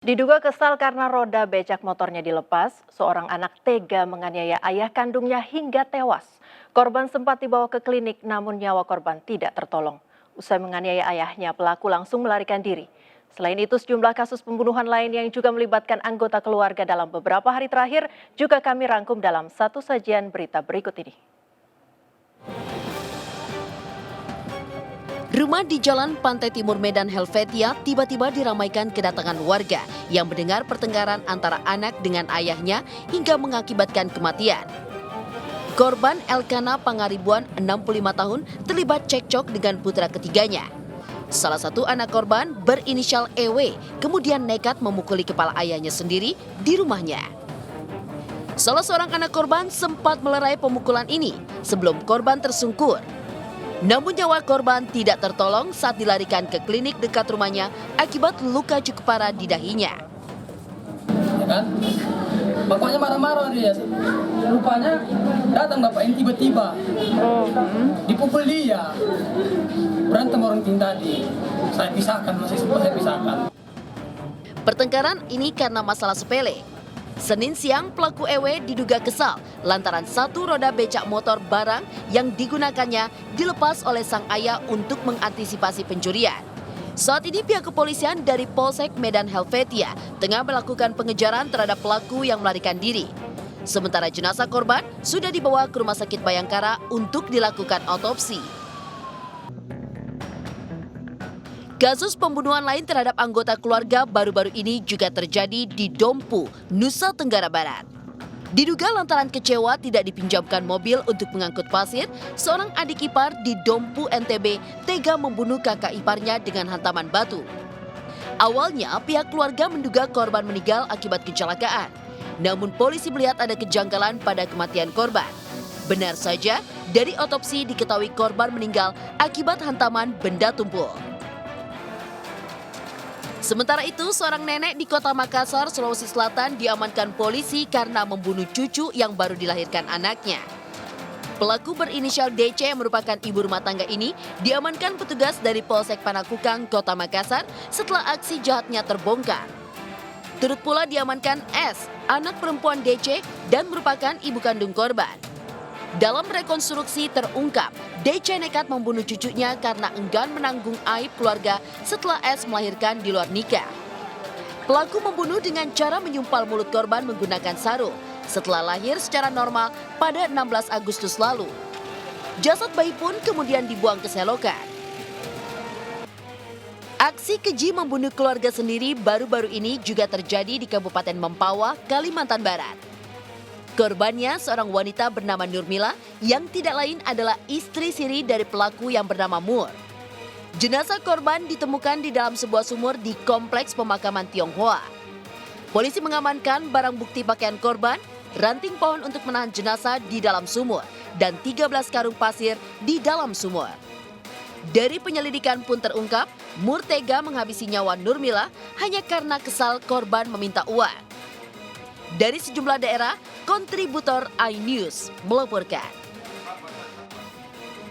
Diduga kesal karena roda becak motornya dilepas, seorang anak tega menganiaya ayah kandungnya hingga tewas. Korban sempat dibawa ke klinik namun nyawa korban tidak tertolong. Usai menganiaya ayahnya, pelaku langsung melarikan diri. Selain itu, sejumlah kasus pembunuhan lain yang juga melibatkan anggota keluarga dalam beberapa hari terakhir juga kami rangkum dalam satu sajian berita berikut ini. Rumah di Jalan Pantai Timur Medan Helvetia tiba-tiba diramaikan kedatangan warga yang mendengar pertengkaran antara anak dengan ayahnya hingga mengakibatkan kematian. Korban Elkana Pangaribuan, 65 tahun, terlibat cekcok dengan putra ketiganya. Salah satu anak korban berinisial EW kemudian nekat memukuli kepala ayahnya sendiri di rumahnya. Salah seorang anak korban sempat melerai pemukulan ini sebelum korban tersungkur. Namun nyawa korban tidak tertolong saat dilarikan ke klinik dekat rumahnya akibat luka cukup parah di dahinya. Ya kan? Bapaknya marah-marah dia. Rupanya datang bapak ini tiba-tiba. Dipukul dia. Berantem orang ting tadi. Saya pisahkan, masih sempat saya pisahkan. Pertengkaran ini karena masalah sepele. Senin siang pelaku EW diduga kesal lantaran satu roda becak motor barang yang digunakannya dilepas oleh sang ayah untuk mengantisipasi pencurian. Saat ini pihak kepolisian dari Polsek Medan Helvetia tengah melakukan pengejaran terhadap pelaku yang melarikan diri. Sementara jenazah korban sudah dibawa ke Rumah Sakit Bayangkara untuk dilakukan otopsi. Kasus pembunuhan lain terhadap anggota keluarga baru-baru ini juga terjadi di Dompu, Nusa Tenggara Barat. Diduga lantaran kecewa tidak dipinjamkan mobil untuk mengangkut pasir, seorang adik ipar di Dompu NTB tega membunuh kakak iparnya dengan hantaman batu. Awalnya pihak keluarga menduga korban meninggal akibat kecelakaan. Namun polisi melihat ada kejanggalan pada kematian korban. Benar saja, dari otopsi diketahui korban meninggal akibat hantaman benda tumpul. Sementara itu, seorang nenek di Kota Makassar, Sulawesi Selatan diamankan polisi karena membunuh cucu yang baru dilahirkan anaknya. Pelaku berinisial DC yang merupakan ibu rumah tangga ini diamankan petugas dari Polsek Panakukang, Kota Makassar setelah aksi jahatnya terbongkar. Turut pula diamankan S, anak perempuan DC dan merupakan ibu kandung korban. Dalam rekonstruksi terungkap, DC nekat membunuh cucunya karena enggan menanggung aib keluarga setelah S melahirkan di luar nikah. Pelaku membunuh dengan cara menyumpal mulut korban menggunakan sarung setelah lahir secara normal pada 16 Agustus lalu. Jasad bayi pun kemudian dibuang ke selokan. Aksi keji membunuh keluarga sendiri baru-baru ini juga terjadi di Kabupaten Mempawah, Kalimantan Barat. Korbannya seorang wanita bernama Nurmila yang tidak lain adalah istri siri dari pelaku yang bernama Mur. Jenazah korban ditemukan di dalam sebuah sumur di Kompleks Pemakaman Tionghoa. Polisi mengamankan barang bukti pakaian korban, ranting pohon untuk menahan jenazah di dalam sumur, dan 13 karung pasir di dalam sumur. Dari penyelidikan pun terungkap, Mur tega menghabisi nyawa Nurmila hanya karena kesal korban meminta uang. Dari sejumlah daerah, kontributor iNews melaporkan.